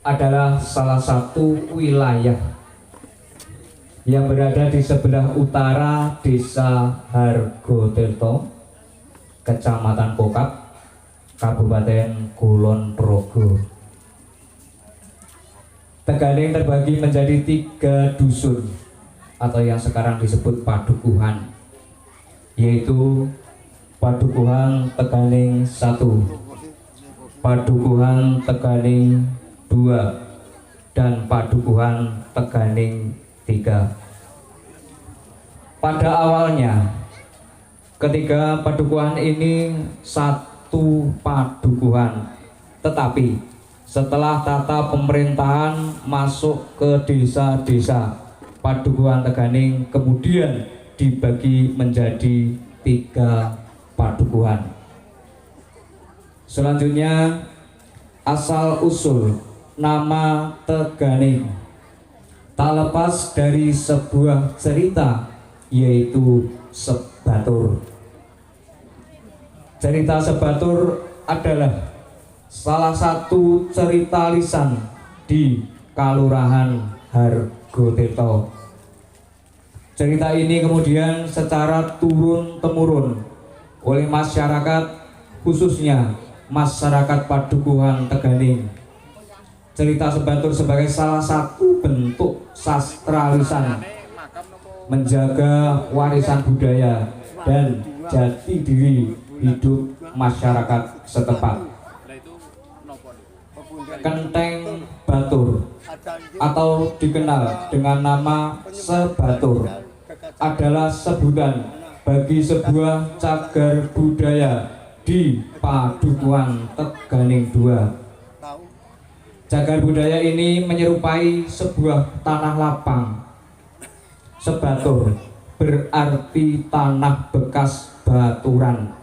adalah salah satu wilayah yang berada di sebelah utara Desa Hargotirto, Kecamatan Kokap, Kabupaten Kulon Progo. Tegaling terbagi menjadi 3 dusun atau yang sekarang disebut padukuhan, yaitu Padukuhan Tegaling 1, Padukuhan Tegaling 2, dan Padukuhan Tegaling 3. Pada awalnya, ketiga padukuhan ini satu padukuhan, tetapi setelah tata pemerintahan masuk ke desa-desa, Padukuhan Tegaling kemudian dibagi menjadi 3 padukuhan. Selanjutnya, asal usul nama Tegaling tak lepas dari sebuah cerita, yaitu Sebatur. Cerita Sebatur adalah salah satu cerita lisan di Kalurahan Hargotirto. Cerita ini kemudian secara turun-temurun oleh masyarakat, khususnya masyarakat Padukuhan Tegaling. Cerita Sebatur sebagai salah satu bentuk sastra lisan menjaga warisan budaya dan jati diri hidup masyarakat setempat. Kenteng Batur atau dikenal dengan nama Sebatur adalah sebutan bagi sebuah cagar budaya di Padukuhan Tegaling 2. Cagar budaya ini menyerupai sebuah tanah lapang. Sebatur berarti tanah bekas baturan,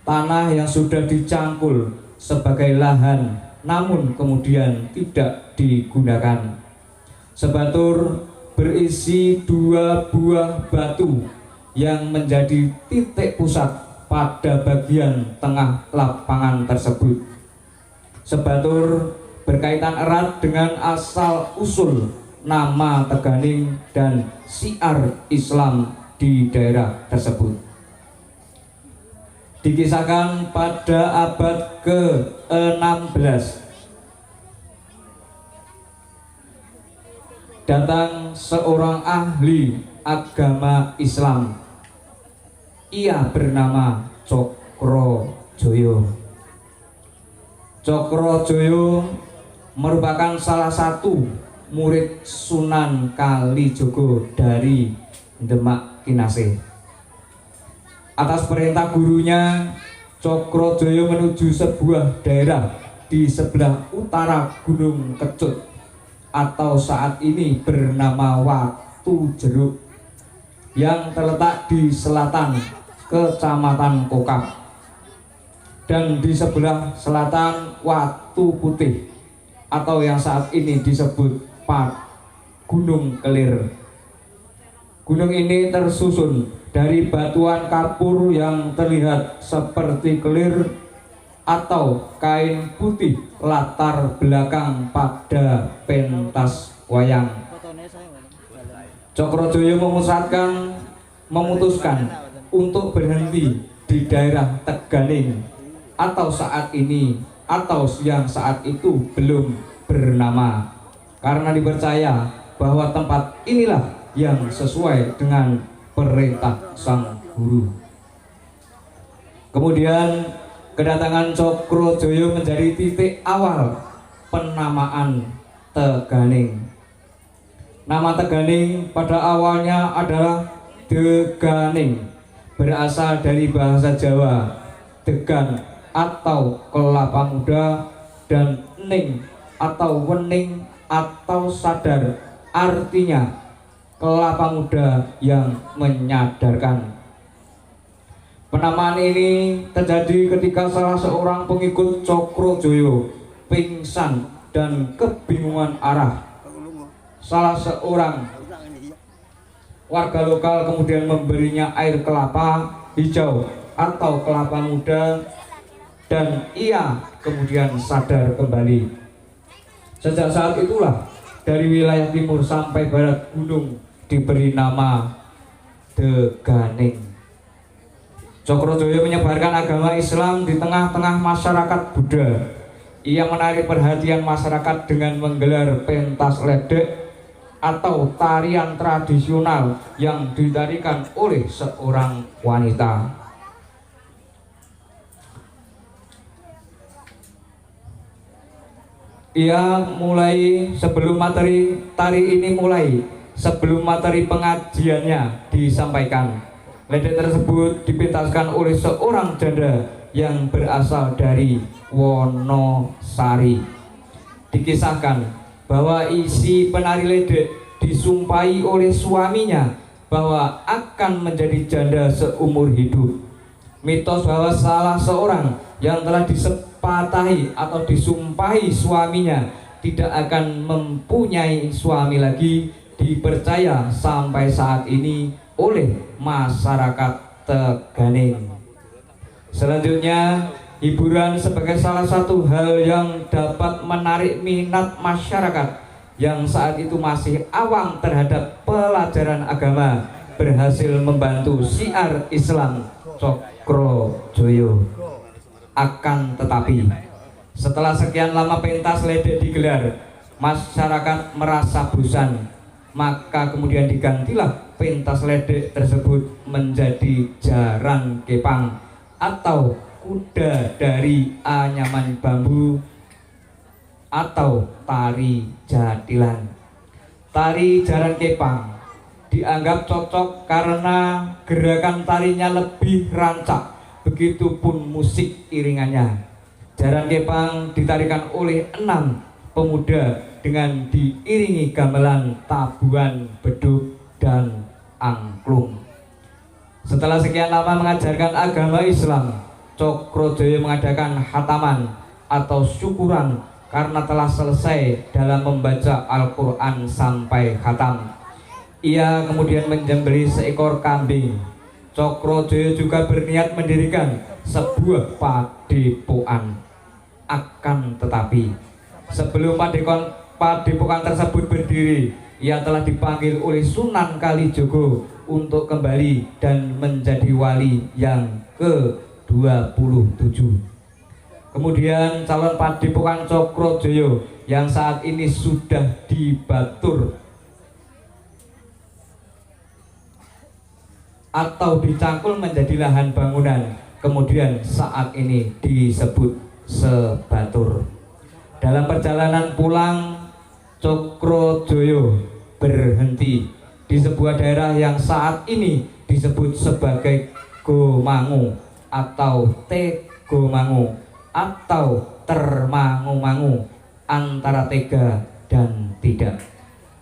tanah yang sudah dicangkul sebagai lahan namun kemudian tidak digunakan. Sebatur berisi 2 buah batu yang menjadi titik pusat pada bagian tengah lapangan tersebut. Sebatur berkaitan erat dengan asal usul nama Tegaling dan syiar Islam di daerah tersebut. Dikisahkan pada abad ke-16 datang seorang ahli agama Islam. Ia bernama Cokrojoyo. Cokrojoyo merupakan salah satu murid Sunan Kalijogo dari Demak Kinasih. Atas perintah gurunya, Cokrojoyo menuju sebuah daerah di sebelah utara Gunung Kecut atau saat ini bernama Watu Jeruk, yang terletak di selatan Kecamatan Kokap, dan di sebelah selatan Watu Putih atau yang saat ini disebut Gunung Kelir. Gunung ini tersusun dari batuan kapur yang terlihat seperti kelir atau kain putih latar belakang pada pentas wayang. Cokrojoyo memutuskan untuk berhenti di daerah Tegaling atau saat ini atau yang saat itu belum bernama, karena dipercaya bahwa tempat inilah yang sesuai dengan perintah sang guru. Kemudian kedatangan Cokrojoyo menjadi titik awal penamaan Tegaling. Nama Tegaling pada awalnya adalah Deganing, berasal dari bahasa Jawa degan atau kelapa muda, dan ning atau wening atau sadar, artinya kelapa muda yang menyadarkan. Penamaan ini terjadi ketika salah seorang pengikut Cokrojoyo pingsan dan kebingungan arah. Salah seorang warga lokal kemudian memberinya air kelapa hijau atau kelapa muda, dan ia kemudian sadar kembali. Sejak saat itulah dari wilayah timur sampai barat gunung diberi nama Deganing. Cokrojoyo menyebarkan agama Islam di tengah-tengah masyarakat Buddha. Ia menarik perhatian masyarakat dengan menggelar pentas ledek atau tarian tradisional yang ditarikan oleh seorang wanita. Ia mulai sebelum materi tari ini sebelum materi pengajiannya disampaikan. Ledek tersebut dipentaskan oleh seorang janda yang berasal dari Wonosari. Dikisahkan bahwa isi penari ledek disumpahi oleh suaminya bahwa akan menjadi janda seumur hidup. Mitos bahwa salah seorang yang telah disepatahi atau disumpahi suaminya tidak akan mempunyai suami lagi dipercaya sampai saat ini oleh masyarakat Teganing. Selanjutnya, hiburan sebagai salah satu hal yang dapat menarik minat masyarakat yang saat itu masih awam terhadap pelajaran agama berhasil membantu syiar Islam Cokrojoyo. Akan tetapi, setelah sekian lama pentas ledek digelar, masyarakat merasa bosan. Maka kemudian digantilah pentas ledek tersebut menjadi jaran kepang atau kuda dari anyaman bambu atau tari jatilan. Tari jaran kepang dianggap cocok karena gerakan tarinya lebih rancak, begitupun musik iringannya. Jaran kepang ditarikan oleh 6 pemuda dengan diiringi gamelan, tabuhan, beduk, dan angklung. Setelah sekian lama mengajarkan agama Islam, Cokrojoyo mengadakan khataman atau syukuran karena telah selesai dalam membaca Al-Quran sampai khatam. Ia kemudian menyembelih seekor kambing. Cokrojoyo juga berniat mendirikan sebuah padepokan. Akan tetapi, sebelum padepokan tersebut berdiri, ia telah dipanggil oleh Sunan Kalijogo untuk kembali dan menjadi wali yang ke-27. Kemudian calon padepokan Cokrojoyo yang saat ini sudah dibatur atau dicangkul menjadi lahan bangunan, kemudian saat ini disebut Sebatur. Dalam perjalanan pulang, Cokrojoyo berhenti di sebuah daerah yang saat ini disebut sebagai Gomangu atau Tegomangu atau Termangu-mangu, antara tega dan tidak.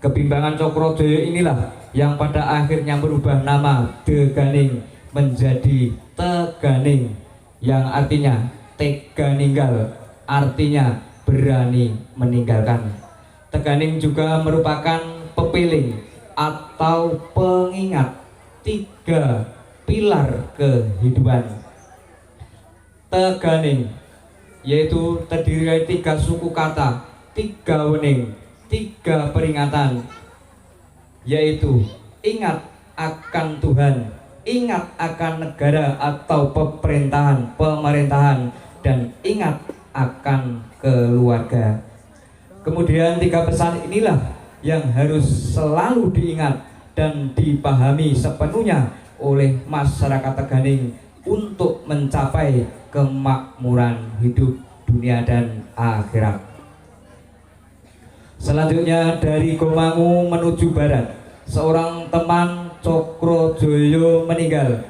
Kebimbangan Cokrojoyo inilah yang pada akhirnya merubah nama Deganing menjadi Teganing, yang artinya tega ninggal, artinya berani meninggalkan. Teganing juga merupakan pepiling atau pengingat 3 pilar kehidupan. Teganing yaitu terdiri dari 3 suku kata, 3 wening, 3 peringatan, yaitu ingat akan Tuhan, ingat akan negara atau pemerintahan, dan ingat akan keluarga. Kemudian 3 pesan inilah yang harus selalu diingat dan dipahami sepenuhnya oleh masyarakat Teganing untuk mencapai kemakmuran hidup dunia dan akhirat. Selanjutnya dari Gomangu menuju barat, seorang teman Cokrojoyo meninggal.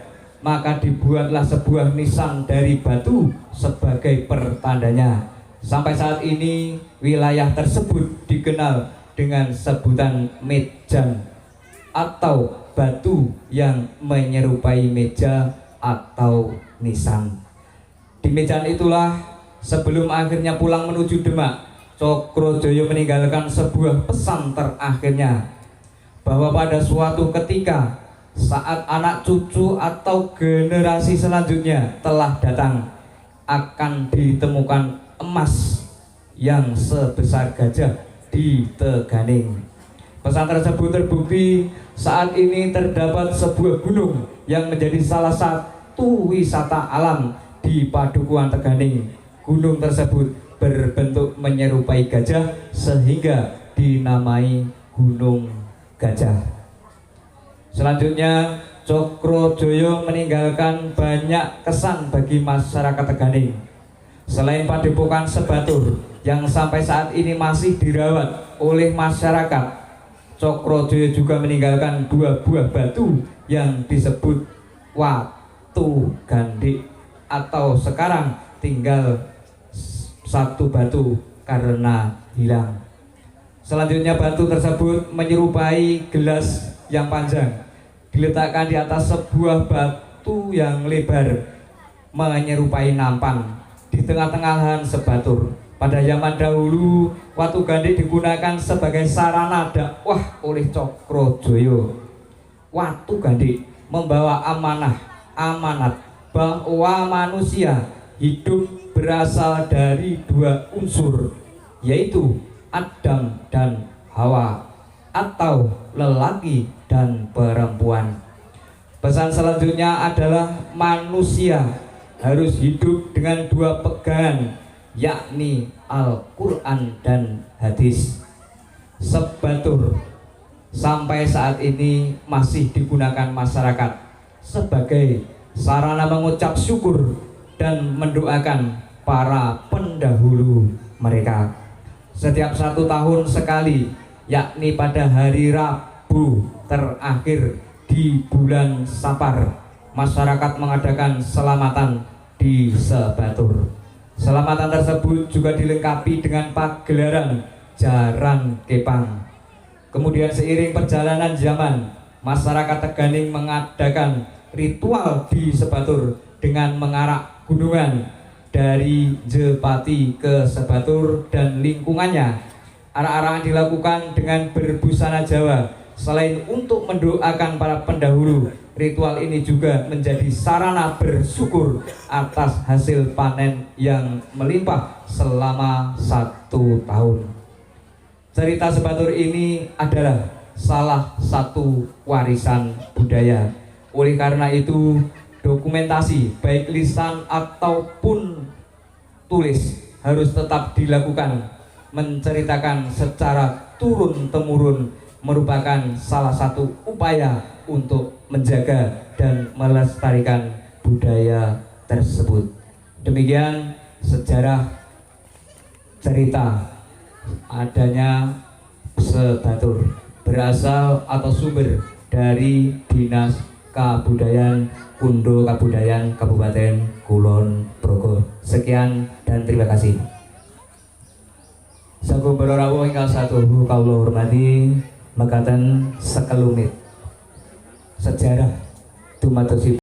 Maka dibuatlah sebuah nisan dari batu sebagai pertandanya. Sampai saat ini wilayah tersebut dikenal dengan sebutan Mejan atau batu yang menyerupai meja atau nisan. Di Mejan itulah sebelum akhirnya pulang menuju Demak, Cokrojoyo meninggalkan sebuah pesan terakhirnya, bahwa pada suatu ketika saat anak cucu atau generasi selanjutnya telah datang, akan ditemukan emas yang sebesar gajah di Teganing. Pesan tersebut terbukti saat ini terdapat sebuah gunung yang menjadi salah satu wisata alam di Padukuhan Teganing. Gunung tersebut berbentuk menyerupai gajah sehingga dinamai Gunung Gajah. Selanjutnya, Cokrojoyo meninggalkan banyak kesan bagi masyarakat Teganing. Selain Padepokan Sebatur yang sampai saat ini masih dirawat oleh masyarakat, Cokrojoyo juga meninggalkan 2 buah batu yang disebut Watu Gandik, atau sekarang tinggal 1 batu karena hilang. Selanjutnya, batu tersebut menyerupai gelas yang panjang, diletakkan di atas sebuah batu yang lebar menyerupai nampan di tengah-tengah lahan Sebatur. Pada zaman dahulu, Watu Gandik digunakan sebagai sarana dakwah oleh Cokrojoyo. Watu Gandik membawa amanat bahwa manusia hidup berasal dari 2 unsur, yaitu Adam dan Hawa, atau lelaki dan perempuan. Pesan selanjutnya adalah manusia harus hidup dengan 2 pegangan, yakni Al-Quran dan hadis. Sebatur sampai saat ini masih digunakan masyarakat sebagai sarana mengucap syukur dan mendoakan para pendahulu mereka. Setiap 1 tahun sekali, yakni pada hari Rabu terakhir di bulan Sapar, masyarakat mengadakan selamatan di Sebatur. Selamatan tersebut juga dilengkapi dengan pagelaran Jaran Kepang. Kemudian seiring perjalanan zaman, masyarakat Teganing mengadakan ritual di Sebatur dengan mengarak gunungan dari Jepati ke Sebatur dan lingkungannya. Arak-arakan dilakukan dengan berbusana Jawa. Selain untuk mendoakan para pendahulu, ritual ini juga menjadi sarana bersyukur atas hasil panen yang melimpah selama 1 tahun. Cerita Sebatur ini adalah salah satu warisan budaya. Oleh karena itu, dokumentasi baik lisan ataupun tulis harus tetap dilakukan. Menceritakan secara turun-temurun merupakan salah satu upaya untuk menjaga dan melestarikan budaya tersebut. Demikian sejarah cerita adanya Sebatur, berasal atau sumber dari Dinas Kabudayaan Kundo Kabudayaan Kabupaten Kulon Progo. Sekian dan terima kasih. Sagung Bororawo ingkang satuhu kawula hormati, mekaten sekelumit sejarah dumados